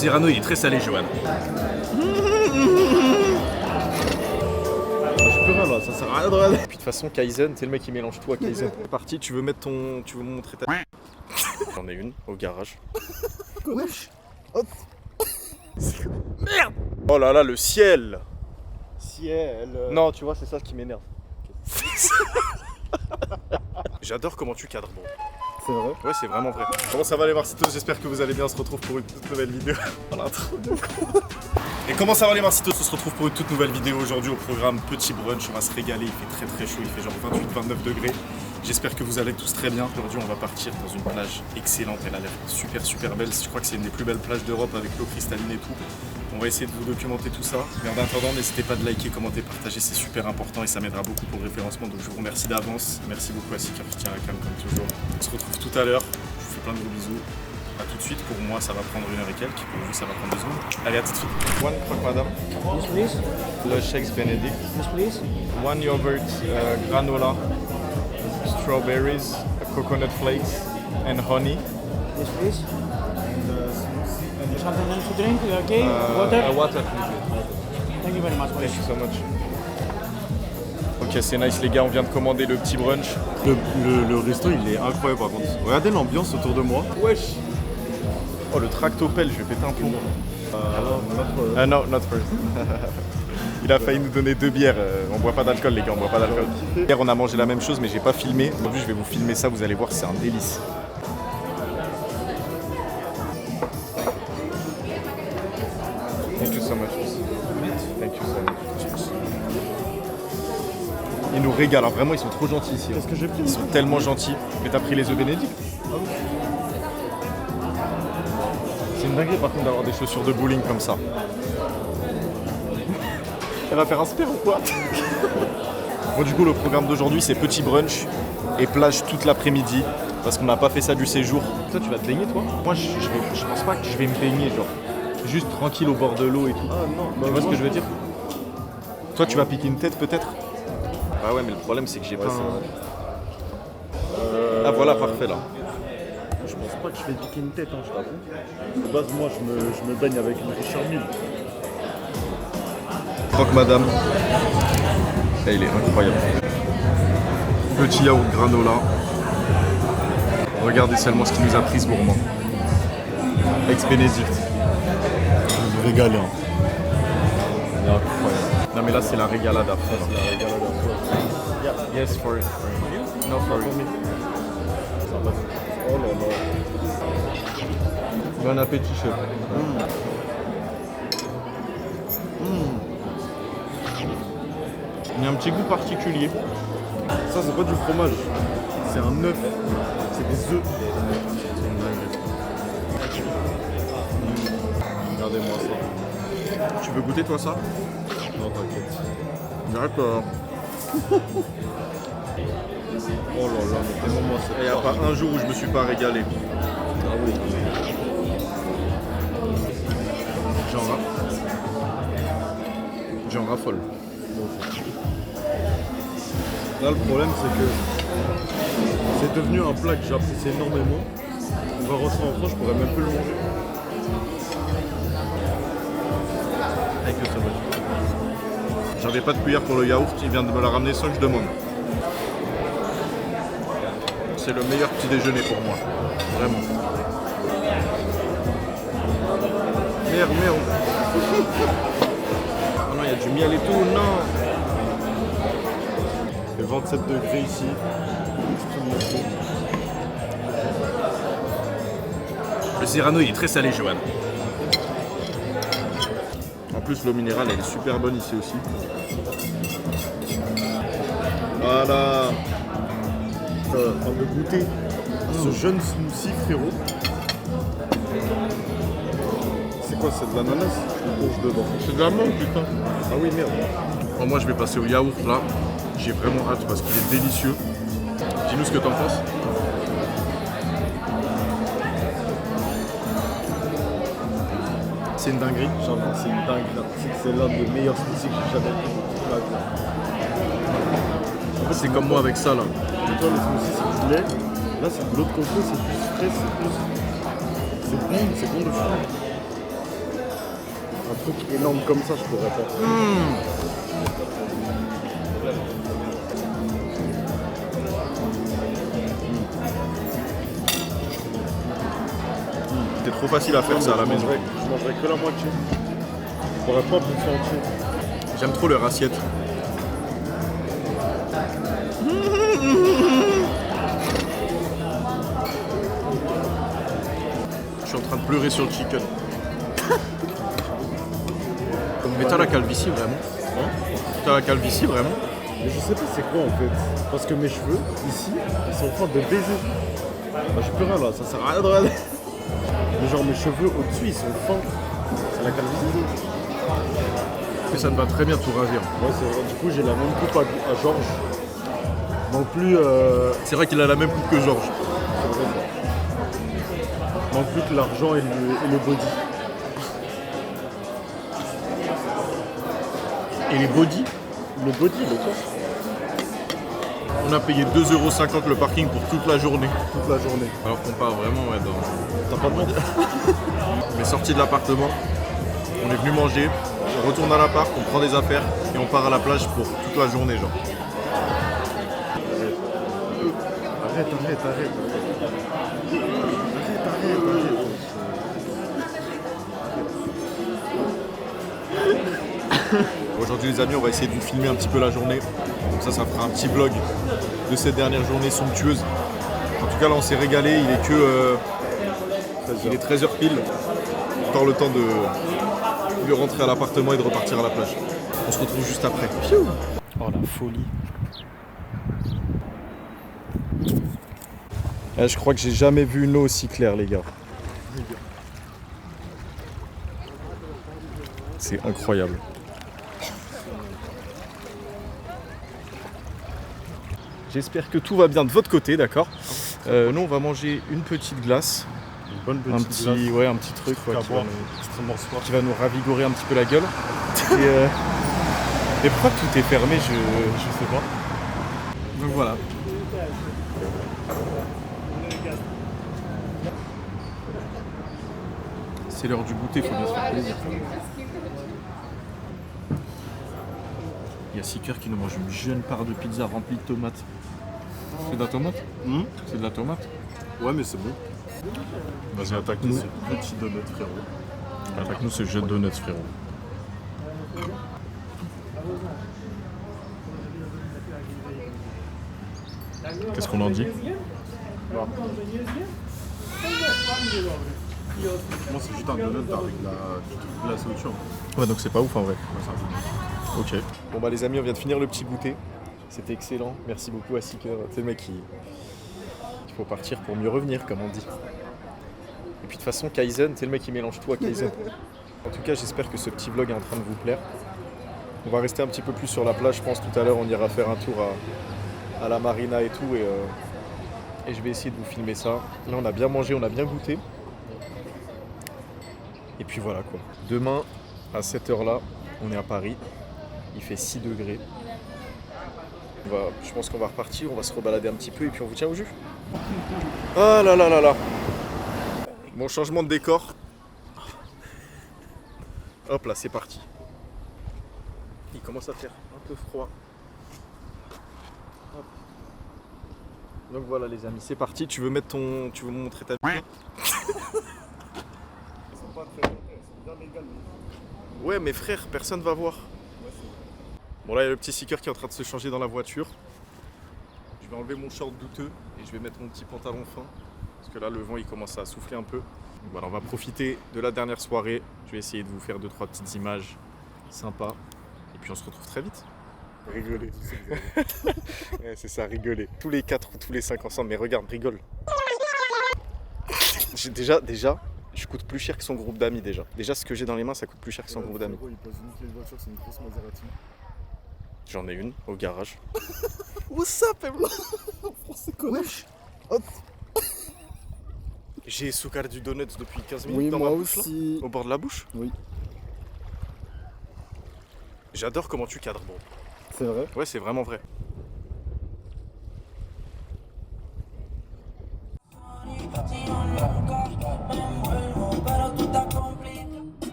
Cyrano, il est très salé, Johan. Je peux rien là, ça sert à rien de regarder. Puis de toute façon, Kaizen, t'es le mec qui mélange tout à Kaizen. C'est parti, tu veux mettre ton. Tu veux me montrer ta. J'en ai une au garage. Wesh. Hop. Merde. Oh là là, le ciel. Ciel. Non, tu vois, c'est ça qui m'énerve. J'adore comment tu cadres, bro. C'est vrai. Ouais, c'est vraiment vrai. Comment ça va les Marcitos? J'espère que vous allez bien. On se retrouve pour une toute nouvelle vidéo. Oh, l'intro de con. Et comment ça va les Marcitos? On se retrouve pour une toute nouvelle vidéo aujourd'hui au programme Petit Brunch. On va se régaler. Il fait très chaud. Il fait genre 28-29 degrés. J'espère que vous allez tous très bien. Aujourd'hui, on va partir dans une plage excellente. Elle a l'air super belle. Je crois que c'est une des plus belles plages d'Europe avec l'eau cristalline et tout. On va essayer de vous documenter tout ça. Mais en attendant, n'hésitez pas de liker, commenter, partager. C'est super important et ça m'aidera beaucoup pour le référencement. Donc je vous remercie d'avance. Merci beaucoup à Sika qui tient la cam comme toujours. On se retrouve tout à l'heure. Je vous fais plein de gros bisous. A tout de suite. Pour moi, ça va prendre 1 heure et quelques. Pour vous, ça va prendre 2 secondes. Allez, à tout de suite. One croque madame. Yes, please. Le Shakes Benedict. Yes, please. One yogurt granola. Strawberries, coconut flakes, and honey. Yes, please. Something else to drink? Okay. Water. Water, please. Thank you very much. Thank you so much. Ok, c'est nice les gars, on vient de commander le petit brunch. Le resto il est incroyable par contre. Regardez l'ambiance autour de moi. Wesh. Oh le tractopelle, je vais péter un plomb. No, not first. Il a failli nous donner 2 bières. On boit pas d'alcool les gars, on boit pas d'alcool. Hier on a mangé la même chose mais j'ai pas filmé. Aujourd'hui je vais vous filmer ça, vous allez voir, c'est un délice. Thank you so much. Thank you so much. Ils nous régalent, hein. Vraiment ils sont trop gentils ici. Qu'est-ce que j'ai pris? Ils sont tellement gentils. Mais t'as pris les œufs Bénédicts? C'est une dinguerie par contre d'avoir des chaussures de bowling comme ça. Elle va faire un spare ou quoi? Bon du coup le programme d'aujourd'hui c'est petit brunch et plage toute l'après-midi parce qu'on n'a pas fait ça du séjour. Toi tu vas te baigner toi? Moi je pense pas que je vais me baigner genre. Juste tranquille au bord de l'eau et tout. Ah non, Tu vois ce que je veux dire? Toi tu vas piquer une tête peut-être? Ah ouais mais le problème c'est que j'ai pas Ah voilà parfait là. je pense pas que je vais piquer une tête, hein, je t'avoue. De base, moi je me baigne avec une Richard Mille. Croque madame. Et il est incroyable. Petit yaourt granola. Regardez seulement ce qu'il nous a pris ce gourmand. Ex-Bénédicte. Je vais me régaler. Hein. Il est incroyable. Non mais là c'est la régalade après. C'est la régalade à Yes for it. No for it. Oh là là. Bon appétit chef. Il y a un petit goût particulier. Ça c'est pas du fromage, c'est un œuf, c'est des œufs. Regardez-moi ça. Tu veux goûter toi ça? Non t'inquiète. D'accord. Oh là là, mais tellement moi Il n'y a pas un jour où je me suis pas régalé. Ah oui. J'en raffole. Là le problème c'est que c'est devenu un plat que j'apprécie énormément. On va rentrer en France, je pourrais même plus le manger. Avec le saumon. J'avais pas de cuillère pour le yaourt, il vient de me la ramener sans que je demande. C'est le meilleur petit déjeuner pour moi. Vraiment. Merde. Oh non, il y a du miel et tout, non. Il fait 27 degrés ici. Extrêmement chaud. Le Cyrano, il est très salé, Johan. En plus, l'eau minérale, elle est super bonne ici aussi. Voilà. En train de goûter ce jeune smoothie, frérot. C'est quoi, c'est de l'ananas? Je plonge dedans. C'est de la menthe, putain. Ah oui, merde. Bon, moi, je vais passer au yaourt là. J'ai vraiment hâte parce qu'il est délicieux. Dis-nous ce que t'en penses. C'est une dinguerie. Genre, c'est une dinguerie. C'est l'un des meilleurs smoothies que j'ai jamais pris. En fait, c'est comme moi avec ça là. Et toi, le smoothie, c'est du lait. Là, c'est de l'eau de coco, c'est plus frais, c'est bon de fou. truc énorme comme ça, je pourrais pas. C'est trop facile à faire ça à la maison. Je mangerais que la moitié. Je pourrais pas bouffer entier. J'aime trop leur assiette. Je suis en train de pleurer sur le chicken. Mais t'as la calvitie vraiment? T'as la calvitie vraiment? Mais je sais pas c'est quoi en fait. Parce que mes cheveux, ici, ils sont en train de baiser. Bah, j'ai plus rien là, ça sert à rien de regarder. Mais genre mes cheveux au-dessus, ils sont fins. C'est la calvitie. Mais ça me va très bien tout ravir. Ouais, c'est vrai. Du coup, j'ai la même coupe à Georges. Non plus. C'est vrai qu'il a la même coupe que Georges. C'est vrai. Manque plus que l'argent et le body. Et les body, Le body, le corps, on a payé 2,50 € le parking pour toute la journée. toute la journée. Alors qu'on part vraiment dans... T'as pas de montre? On est sorti de l'appartement, on est venu manger, on retourne à l'appart, on prend des affaires et on part à la plage pour toute la journée genre. Arrête. Aujourd'hui les amis, on va essayer de vous filmer un petit peu la journée. Comme ça fera un petit vlog de cette dernière journée somptueuse. En tout cas là on s'est régalé, il est que... il est 13h pile. Encore le temps de rentrer à l'appartement et de repartir à la plage. On se retrouve juste après. Oh la folie. Je crois que j'ai jamais vu une eau aussi claire les gars. C'est incroyable. J'espère que tout va bien de votre côté, d'accord. Nous on va manger une petite glace. Une bonne petite glace. Ouais, un petit truc quoi, Extrêmement soif. qui va nous ravigorer un petit peu la gueule. Et pourquoi tout est fermé, je sais pas. Donc voilà. C'est l'heure du goûter, faut bien se faire plaisir. Il y a Seeker qui nous mange une jeune part de pizza remplie de tomates. C'est de la tomate? C'est de la tomate? Ouais, mais c'est bon. Vas-y, attaque-nous ce petit donut, frérot. Attaque-nous ce jeu de donuts, frérot. Qu'est-ce qu'on en dit? Moi, c'est juste un donut avec du truc glacé au-dessus. Ouais, donc c'est pas ouf en vrai. Ouais, c'est un donut. Ok. Bon bah les amis, on vient de finir le petit goûter. C'était excellent. Merci beaucoup à Seeker. C'est le mec il faut partir pour mieux revenir, comme on dit. Et puis de toute façon, Kaizen, c'est le mec qui mélange tout à Kaizen. En tout cas, j'espère que ce petit vlog est en train de vous plaire. On va rester un petit peu plus sur la plage, je pense. Tout à l'heure, on ira faire un tour à la marina et tout. Et je vais essayer de vous filmer ça. Là, on a bien mangé, on a bien goûté. Et puis voilà quoi. Demain, à cette heure-là, on est à Paris. Il fait 6 degrés. Je pense qu'on va repartir, on va se rebalader un petit peu et puis on vous tient au jus. Ah là là là là. Bon, changement de décor. Hop là, c'est parti. Il commence à faire un peu froid. Hop. Donc voilà les amis, c'est parti. Tu veux me montrer ta bille? Ouais mais frère, personne va voir. Bon là il y a le petit Seeker qui est en train de se changer dans la voiture. Je vais enlever mon short douteux et je vais mettre mon petit pantalon fin. Parce que là le vent il commence à souffler un peu. Donc voilà, on va profiter de la dernière soirée. Je vais essayer de vous faire 2-3 petites images sympas. Et puis on se retrouve très vite. Rigoler. Ouais, c'est ça, rigoler. Tous les 4 ou tous les 5 ensemble, mais regarde, rigole. Déjà, je coûte plus cher que son groupe d'amis déjà. Déjà ce que j'ai dans les mains ça coûte plus cher que son groupe d'amis. Il pose une voiture, c'est une grosse Maserati. J'en ai une au garage. What's up, Emma? C'est quoi? Wesh. Hop. J'ai Soukar du Donuts depuis 15 minutes Oui, dans moi ma bouche aussi. là, au bord de la bouche. Oui. J'adore comment tu cadres, bro. C'est vrai? Ouais, c'est vraiment vrai.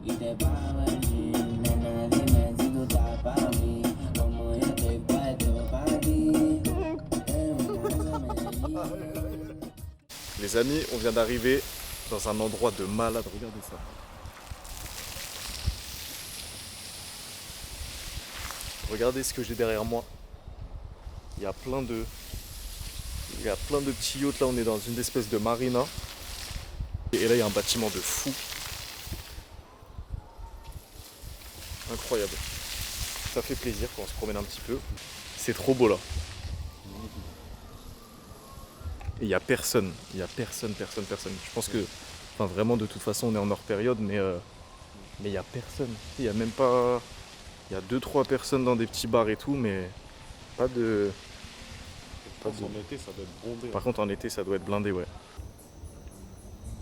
Y te van a ver Les amis, on vient d'arriver dans un endroit de malade, regardez ça. Regardez ce que j'ai derrière moi. Il y a plein de petits yachts, là on est dans une espèce de marina. Et là il y a un bâtiment de fou. Incroyable. Ça fait plaisir quand on se promène un petit peu. C'est trop beau là. Et il n'y a personne. Il n'y a personne. Je pense que, enfin vraiment de toute façon on est en hors période, mais il n'y a personne. Il n'y a même pas... Il y a 2-3 personnes dans des petits bars et tout, mais pas de... En été, ça doit être bondé. Par contre en été ça doit être blindé, ouais.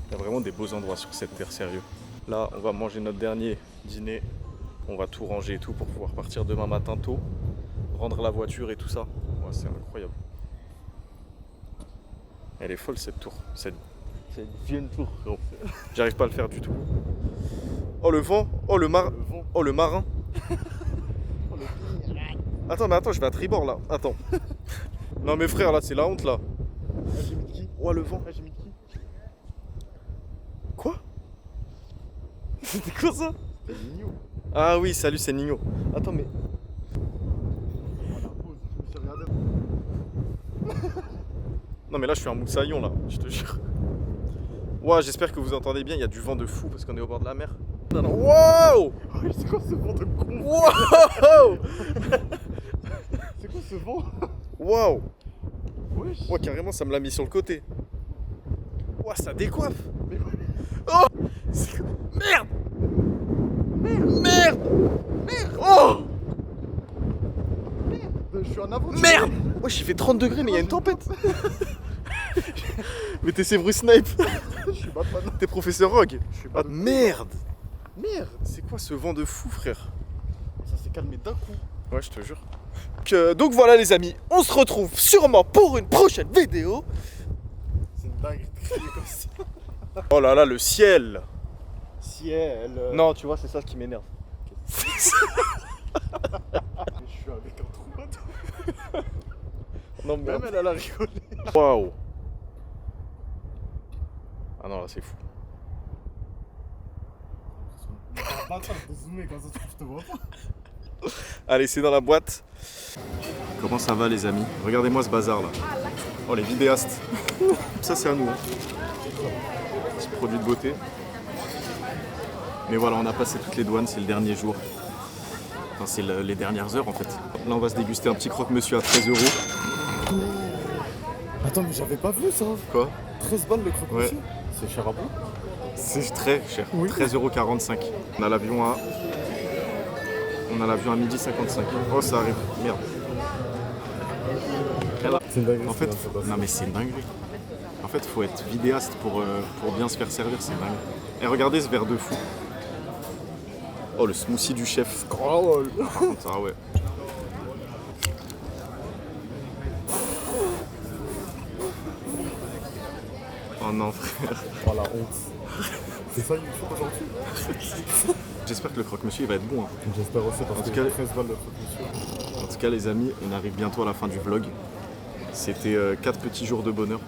Il y a vraiment des beaux endroits sur cette terre, sérieux. Là on va manger notre dernier dîner. On va tout ranger et tout pour pouvoir partir demain matin tôt. Rendre la voiture et tout ça. Ouais, c'est incroyable. Elle est folle cette tour. C'est une vieille tour. J'arrive pas à le faire du tout. Oh le vent. Oh le marin. Oh le marin. Attends, je vais à tribord là. Attends. Non mais frère, là c'est la honte là. Oh le vent. Quoi? C'était quoi ça? Ah oui, salut, c'est Nino. Attends mais... Non mais là je suis un moussaillon là, je te jure. Ouah, j'espère que vous entendez bien, il y a du vent de fou parce qu'on est au bord de la mer. Wow! C'est quoi ce vent de con? Wow! C'est quoi ce vent? Wow! Wesh. Ouais, carrément ça me l'a mis sur le côté. Ouah, ça décoiffe. Oh! Merde! Merde! Oh! Je suis en avant. Merde! Wesh, il fait 30 degrés mais il y a une tempête. Mais t'es Severus Snape. Je suis Batman. T'es professeur Rogue. Je suis Ah Batman. merde! Merde. C'est quoi ce vent de fou, frère? Ça s'est calmé d'un coup. Ouais, je te jure. Donc voilà les amis, on se retrouve sûrement pour une prochaine vidéo. C'est une dingue de crier comme ça. Oh là là, le ciel. Ciel. Non, tu vois, c'est ça qui m'énerve. Je suis avec un trou. Non, Même elle a rigolé. Waouh. Ah non, là c'est fou. Attends, de zoomer comme ça, je te vois pas. Allez, c'est dans la boîte. Comment ça va les amis? Regardez-moi ce bazar là. Oh les vidéastes. Ça c'est à nous. Hein. Petit produit de beauté. Mais voilà, on a passé toutes les douanes, c'est le dernier jour. Enfin, c'est les dernières heures en fait. Là on va se déguster un petit croque-monsieur à 13 €. Attends, mais j'avais pas vu ça. Quoi? 13 balles le croque-monsieur. Ouais. C'est cher à bout. C'est très cher. Oui. 13,45 €. On a l'avion à 12h55. Oh ça arrive. Merde. C'est une dinguerie. En fait, non mais c'est une dinguerie. En fait, faut être vidéaste pour bien se faire servir, c'est dingue. Et regardez ce verre de fou. Oh, le smoothie du chef. Oh, Par contre, ah ouais. Oh non, frère. oh la honte. C'est ça YouTube aujourd'hui? J'espère que le croque-monsieur il va être bon. Hein. J'espère aussi parce En tout que cas, 13 balles le croque-monsieur. En tout cas, les amis, on arrive bientôt à la fin du vlog. C'était 4 petits jours de bonheur.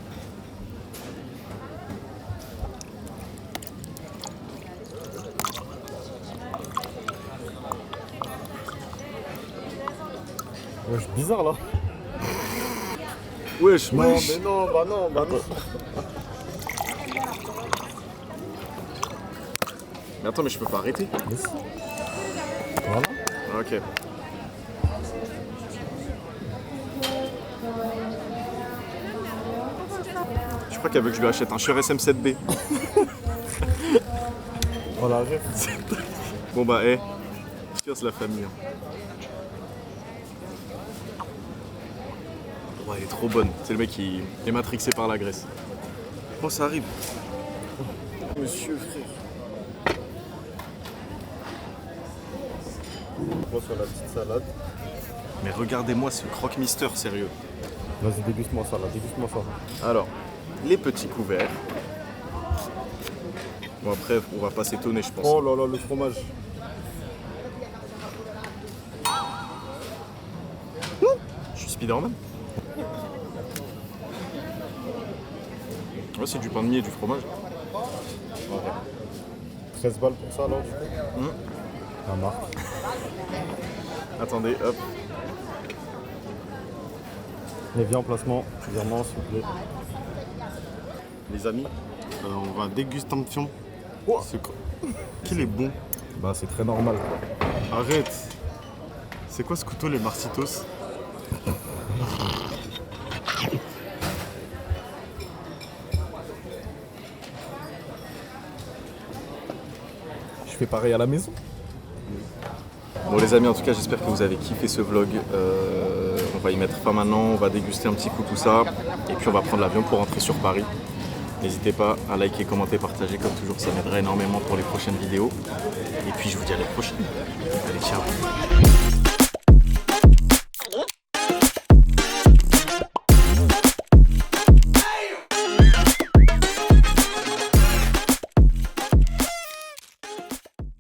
Wesh, bizarre là. Wesh, Non, wesh. mais non, bah non, bah non. Mais attends, mais je peux pas arrêter. Mais si. Voilà. Ok. Je crois qu'elle veut que je lui achète un Shure SM7B. Voilà, arrête. Bon bah, cheers la famille. Ouais, elle est trop bonne. C'est le mec qui est matrixé par la graisse. Oh, ça arrive. Monsieur, frère. Moi sur la petite salade. Mais regardez-moi ce croque-mister, sérieux. Vas-y, déguste-moi ça là, déguste-moi ça. Alors, les petits couverts. Bon après, on va pas s'étonner, je pense. Oh là là, le fromage. Je suis Spider-Man. Ouais, c'est du pain de mie et du fromage. 13 balles pour ça alors du coup. La marque. Attendez, hop. Les viens en placement, virement s'il vous plaît. Les amis, on va dégustation. Qu'il est bon. Bah c'est très normal quoi. Arrête. C'est quoi ce couteau, les Marcitos? Je fais pareil à la maison. Bon les amis, en tout cas j'espère que vous avez kiffé ce vlog. On va y mettre fin maintenant, on va déguster un petit coup tout ça. Et puis on va prendre l'avion pour rentrer sur Paris. N'hésitez pas à liker, commenter, partager comme toujours, ça m'aiderait énormément pour les prochaines vidéos. Et puis je vous dis à la prochaine. Allez, ciao.